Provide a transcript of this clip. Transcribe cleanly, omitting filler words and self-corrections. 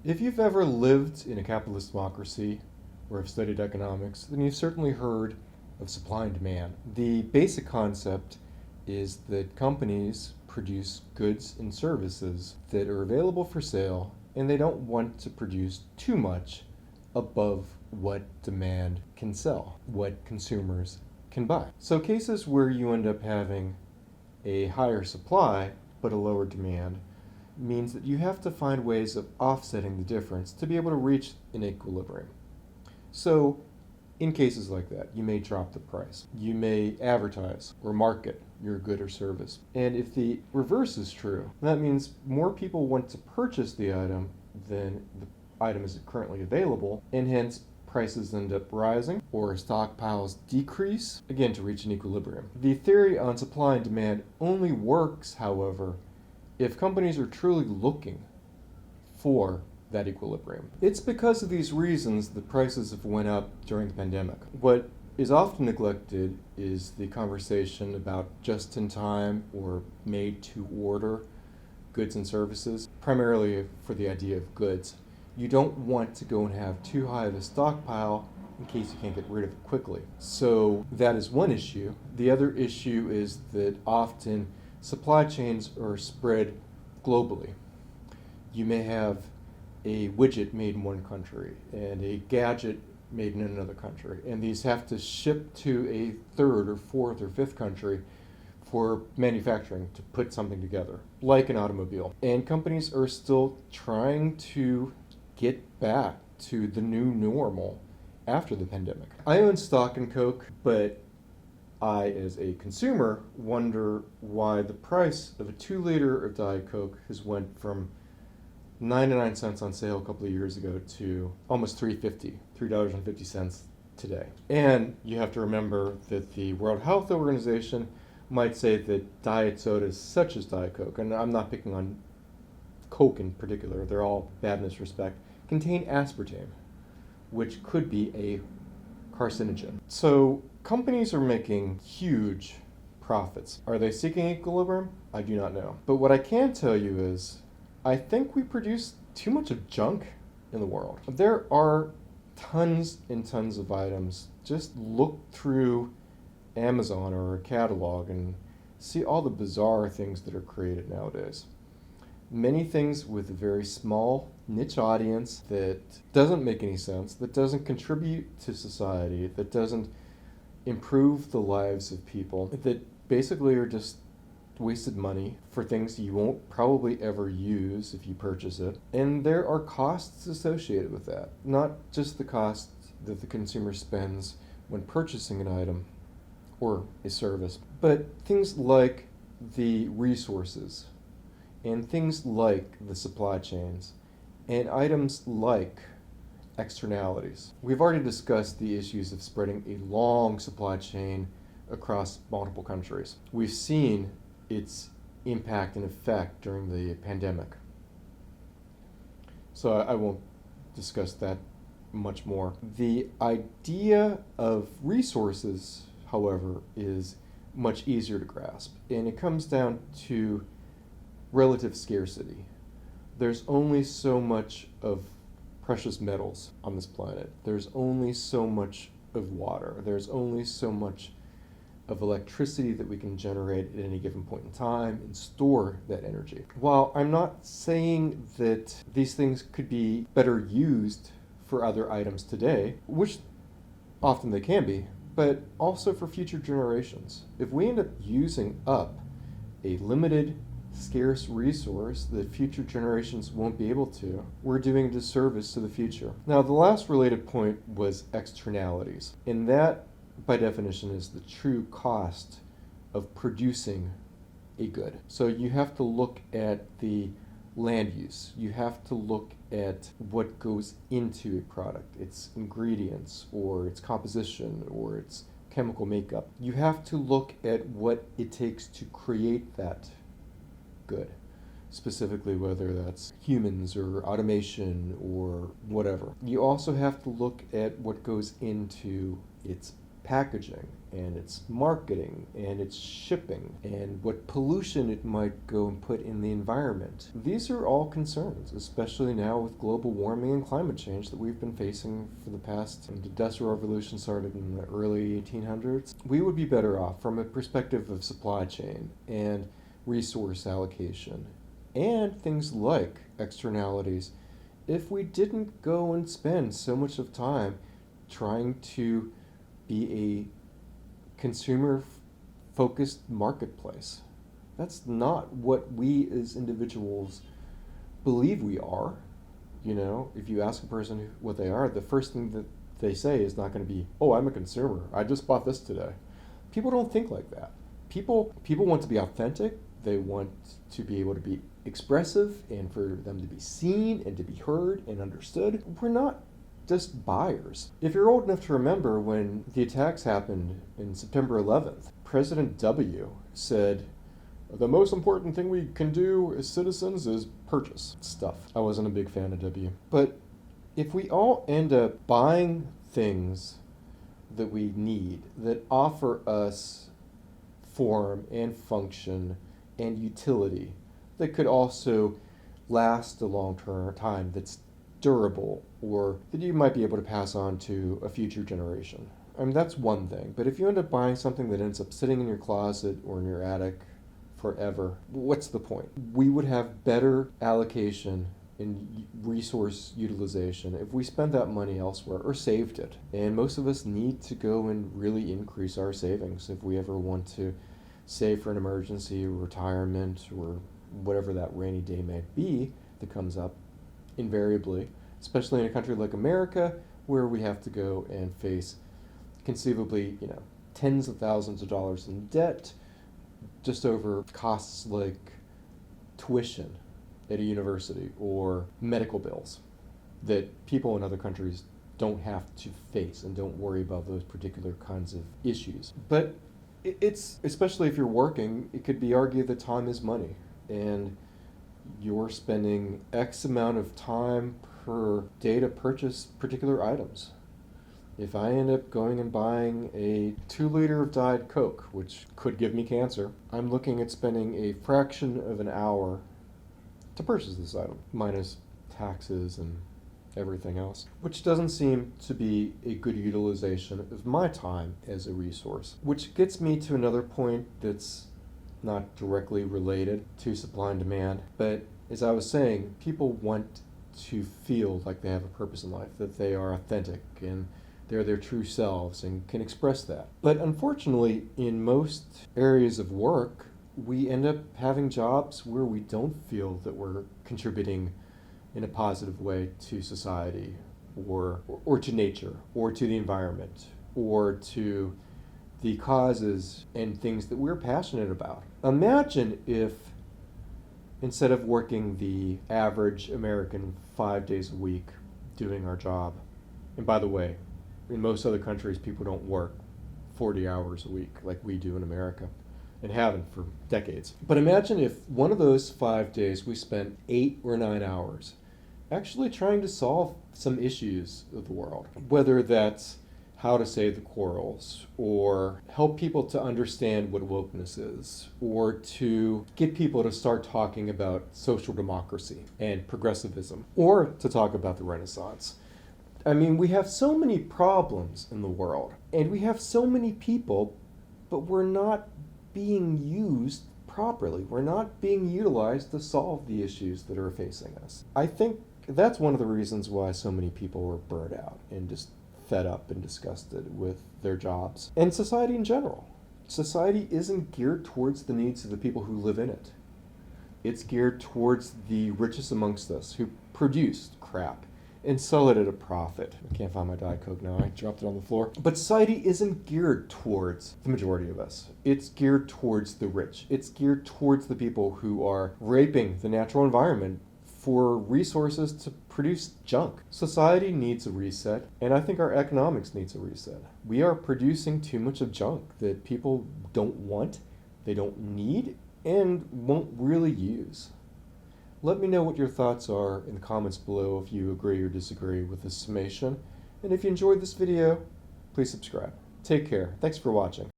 If you've ever lived in a capitalist democracy or have studied economics, then you've certainly heard of supply and demand. The basic concept is that companies produce goods and services that are available for sale, and they don't want to produce too much above what demand can sell, what consumers can buy. So cases where you end up having a higher supply but a lower demand means that you have to find ways of offsetting the difference to be able to reach an equilibrium. So in cases like that, you may drop the price. You may advertise or market your good or service. And if the reverse is true, that means more people want to purchase the item than the item is currently available, and hence prices end up rising or stockpiles decrease, again to reach an equilibrium. The theory on supply and demand only works, however, if companies are truly looking for that equilibrium. It's because of these reasons that prices have went up during the pandemic. What is often neglected is the conversation about just-in-time or made-to-order goods and services, primarily for the idea of goods. You don't want to go and have too high of a stockpile in case you can't get rid of it quickly. So that is one issue. The other issue is that often supply chains are spread globally. You may have a widget made in one country and a gadget made in another country, and these have to ship to a third or fourth or fifth country for manufacturing to put something together, like an automobile. And companies are still trying to get back to the new normal after the pandemic. I own stock in Coke, but I, as a consumer, wonder why the price of a 2-liter of Diet Coke has went from 99 cents on sale a couple of years ago to almost $3.50 today. And you have to remember that the World Health Organization might say that diet sodas such as Diet Coke, and I'm not picking on Coke in particular, they're all bad in this respect, contain aspartame, which could be a carcinogen. So companies are making huge profits. Are they seeking equilibrium? I do not know. But what I can tell you is I think we produce too much of junk in the world. There are tons and tons of items. Just look through Amazon or a catalog and see all the bizarre things that are created nowadays. Many things with a very small niche audience that doesn't make any sense, that doesn't contribute to society, that doesn't improve the lives of people, that basically are just wasted money for things you won't probably ever use if you purchase it. And there are costs associated with that. Not just the cost that the consumer spends when purchasing an item or a service, but things like the resources and things like the supply chains and items like externalities. We've already discussed the issues of spreading a long supply chain across multiple countries. We've seen its impact and effect during the pandemic. So I won't discuss that much more. The idea of resources, however, is much easier to grasp, and it comes down to relative scarcity. There's only so much of precious metals on this planet. There's only so much of water. There's only so much of electricity that we can generate at any given point in time and store that energy. While I'm not saying that these things could be better used for other items today, which often they can be, but also for future generations. If we end up using up a limited, scarce resource that future generations won't be able to, we're doing a disservice to the future. Now, the last related point was externalities, and that by definition is the true cost of producing a good. So you have to look at the land use. You have to look at what goes into a product, its ingredients or its composition or its chemical makeup. You have to look at what it takes to create that good, specifically whether that's humans or automation or whatever. You also have to look at what goes into its packaging, and its marketing, and its shipping, and what pollution it might go and put in the environment. These are all concerns, especially now with global warming and climate change that we've been facing for the past. The Industrial Revolution started in the early 1800s. We would be better off from a perspective of supply chain and resource allocation and things like externalities if we didn't go and spend so much of time trying to be a consumer-focused marketplace. That's not what we as individuals believe we are. You know, if you ask a person what they are, the first thing that they say is not going to be, "Oh, I'm a consumer. I just bought this today." People don't think like that. People want to be authentic. They want to be able to be expressive and for them to be seen and to be heard and understood. We're not just buyers. If you're old enough to remember when the attacks happened in September 11th, President W said, "The most important thing we can do as citizens is purchase stuff." I wasn't a big fan of W. But if we all end up buying things that we need, that offer us form and function and utility, that could also last a long-term time, that's durable, or that you might be able to pass on to a future generation. I mean, that's one thing. But if you end up buying something that ends up sitting in your closet or in your attic forever, what's the point? We would have better allocation in resource utilization if we spent that money elsewhere or saved it. And most of us need to go and really increase our savings if we ever want to save for an emergency or retirement or whatever that rainy day may be that comes up invariably, especially in a country like America where we have to go and face conceivably, tens of thousands of dollars in debt just over costs like tuition at a university or medical bills that people in other countries don't have to face and don't worry about those particular kinds of issues. But it's, especially if you're working, it could be argued that time is money, and you're spending X amount of time per day to purchase particular items. If I end up going and buying a 2-liter of Diet Coke, which could give me cancer, I'm looking at spending a fraction of an hour to purchase this item, minus taxes and everything else, which doesn't seem to be a good utilization of my time as a resource. Which gets me to another point that's not directly related to supply and demand, but as I was saying, people want to feel like they have a purpose in life, that they are authentic and they're their true selves and can express that. But unfortunately, in most areas of work, we end up having jobs where we don't feel that we're contributing in a positive way to society or to nature or to the environment or to the causes and things that we're passionate about. Imagine if instead of working the average American 5 days a week doing our job, and by the way, in most other countries people don't work 40 hours a week like we do in America, and haven't for decades. But imagine if one of those 5 days we spent 8 or 9 hours actually trying to solve some issues of the world, whether that's how to save the corals, or help people to understand what wokeness is, or to get people to start talking about social democracy and progressivism, or to talk about the Renaissance. I mean, we have so many problems in the world, and we have so many people, but we're not being used properly. We're not being utilized to solve the issues that are facing us. I think that's one of the reasons why so many people are burnt out and just fed up and disgusted with their jobs. And society in general. Society isn't geared towards the needs of the people who live in it. It's geared towards the richest amongst us who produce crap and sell it at a profit. I can't find my Diet Coke now. I dropped it on the floor. But society isn't geared towards the majority of us. It's geared towards the rich. It's geared towards the people who are raping the natural environment for resources to produce junk. Society needs a reset, and I think our economics needs a reset. We are producing too much of junk that people don't want, they don't need, and won't really use. Let me know what your thoughts are in the comments below if you agree or disagree with this summation. And if you enjoyed this video, please subscribe. Take care. Thanks for watching.